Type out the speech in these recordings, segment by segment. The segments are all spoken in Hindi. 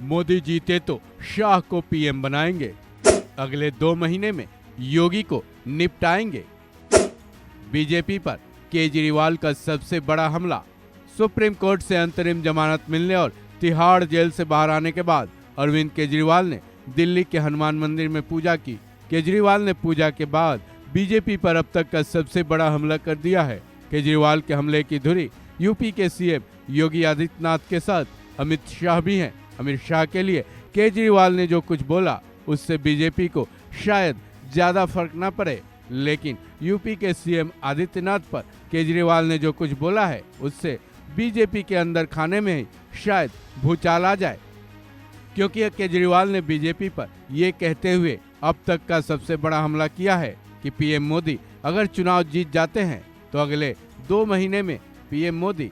मोदी जीते तो शाह को पीएम बनाएंगे, अगले 2 महीने में योगी को निपटाएंगे। बीजेपी पर केजरीवाल का सबसे बड़ा हमला। सुप्रीम कोर्ट से अंतरिम जमानत मिलने और तिहाड़ जेल से बाहर आने के बाद अरविंद केजरीवाल ने दिल्ली के हनुमान मंदिर में पूजा की। केजरीवाल ने पूजा के बाद बीजेपी पर अब तक का सबसे बड़ा हमला कर दिया है। केजरीवाल के हमले की धुरी यूपी के सीएम योगी आदित्यनाथ के साथ अमित शाह भी हैं। अमित शाह के लिए केजरीवाल ने जो कुछ बोला उससे बीजेपी को शायद ज्यादा फर्क न पड़े, लेकिन यूपी के सीएम आदित्यनाथ पर केजरीवाल ने जो कुछ बोला है उससे बीजेपी के अंदर खाने में ही शायद भूचाल आ जाए, क्योंकि केजरीवाल ने बीजेपी पर ये कहते हुए अब तक का सबसे बड़ा हमला किया है कि पीएम मोदी अगर चुनाव जीत जाते हैं तो अगले 2 महीने में पीएम मोदी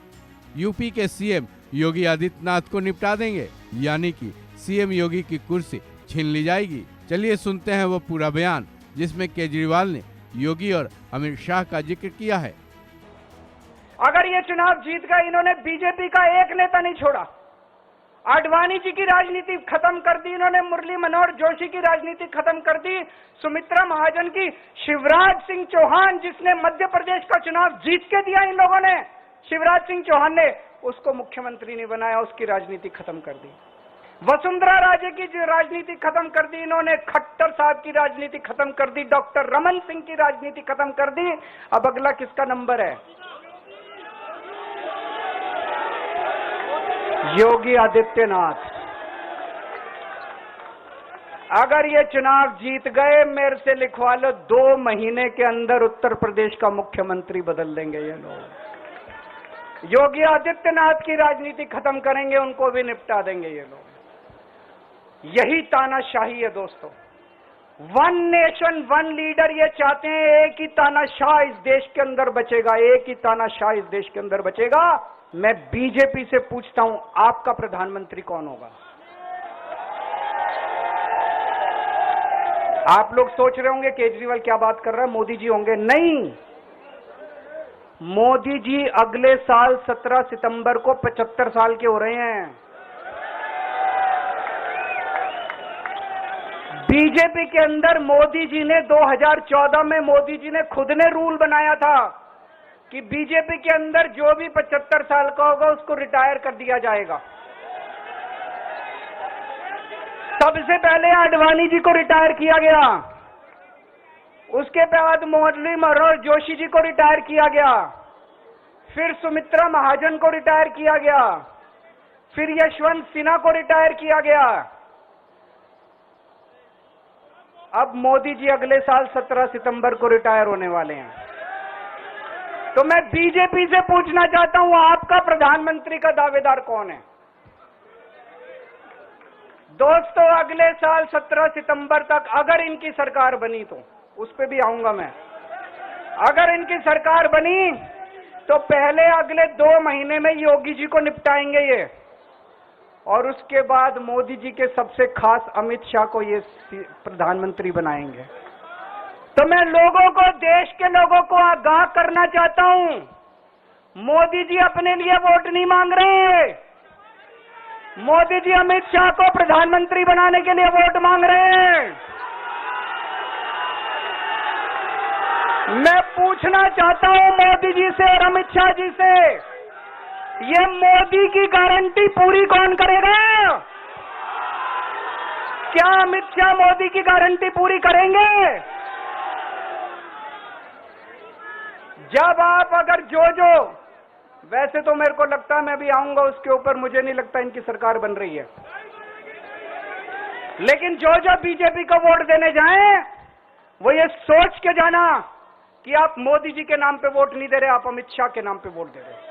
यूपी के सीएम योगी आदित्यनाथ को निपटा देंगे, यानी कि सीएम योगी की कुर्सी छीन ली जाएगी। चलिए सुनते हैं वो पूरा बयान जिसमें केजरीवाल ने योगी और अमित शाह का जिक्र किया है। अगर ये चुनाव जीत गए, इन्होंने बीजेपी का एक नेता नहीं छोड़ा। आडवाणी जी की राजनीति खत्म कर दी इन्होंने, मुरली मनोहर जोशी की राजनीति खत्म कर दी, सुमित्रा महाजन की, शिवराज सिंह चौहान जिसने मध्य प्रदेश का चुनाव जीत के दिया इन लोगों ने, शिवराज सिंह चौहान ने उसको मुख्यमंत्री नहीं बनाया, उसकी राजनीति खत्म कर दी। वसुंधरा राजे की राजनीति खत्म कर दी इन्होंने, खट्टर साहब की राजनीति खत्म कर दी, डॉक्टर रमन सिंह की राजनीति खत्म कर दी। अब अगला किसका नंबर है? योगी आदित्यनाथ। अगर ये चुनाव जीत गए, मेरे से लिखवा लो, 2 महीने के अंदर उत्तर प्रदेश का मुख्यमंत्री बदल देंगे ये लोग। योगी आदित्यनाथ की राजनीति खत्म करेंगे, उनको भी निपटा देंगे ये लोग। यही तानाशाही है दोस्तों। 1 नेशन 1 लीडर ये चाहते हैं, एक ही तानाशाह इस देश के अंदर बचेगा, एक ही तानाशाह इस देश के अंदर बचेगा। मैं बीजेपी से पूछता हूं, आपका प्रधानमंत्री कौन होगा? आप लोग सोच रहे होंगे केजरीवाल क्या बात कर रहा है, मोदी जी होंगे। नहीं, मोदी जी अगले साल 17 सितंबर को 75 साल के हो रहे हैं। बीजेपी के अंदर मोदी जी ने 2014 में मोदी जी ने खुद ने रूल बनाया था कि बीजेपी के अंदर जो भी 75 साल का होगा उसको रिटायर कर दिया जाएगा। सबसे पहले आडवाणी जी को रिटायर किया गया, उसके बाद मुरली मनोहर जोशी जी को रिटायर किया गया, फिर सुमित्रा महाजन को रिटायर किया गया, फिर यशवंत सिन्हा को रिटायर किया गया। अब मोदी जी अगले साल 17 सितंबर को रिटायर होने वाले हैं। तो मैं बीजेपी से पूछना चाहता हूं, आपका प्रधानमंत्री का दावेदार कौन है? दोस्तों, अगले साल 17 सितंबर तक अगर इनकी सरकार बनी, तो उस पर भी आऊंगा मैं। अगर इनकी सरकार बनी तो पहले अगले 2 महीने में योगी जी को निपटाएंगे ये, और उसके बाद मोदी जी के सबसे खास अमित शाह को ये प्रधानमंत्री बनाएंगे। तो मैं लोगों को, देश के लोगों को आगाह करना चाहता हूं, मोदी जी अपने लिए वोट नहीं मांग रहे। मोदी जी अमित शाह को प्रधानमंत्री बनाने के लिए वोट मांग रहे हैं। मैं पूछना चाहता हूं मोदी जी से और अमित शाह जी से, ये मोदी की गारंटी पूरी कौन करेगा? क्या अमित शाह मोदी की गारंटी पूरी करेंगे? जब आप अगर जो वैसे तो मेरे को लगता है, मैं भी आऊंगा उसके ऊपर, मुझे नहीं लगता इनकी सरकार बन रही है, लेकिन जो बीजेपी को वोट देने जाएं वो ये सोच के जाना कि आप मोदी जी के नाम पे वोट नहीं दे रहे, आप अमित शाह के नाम पे वोट दे रहे हैं।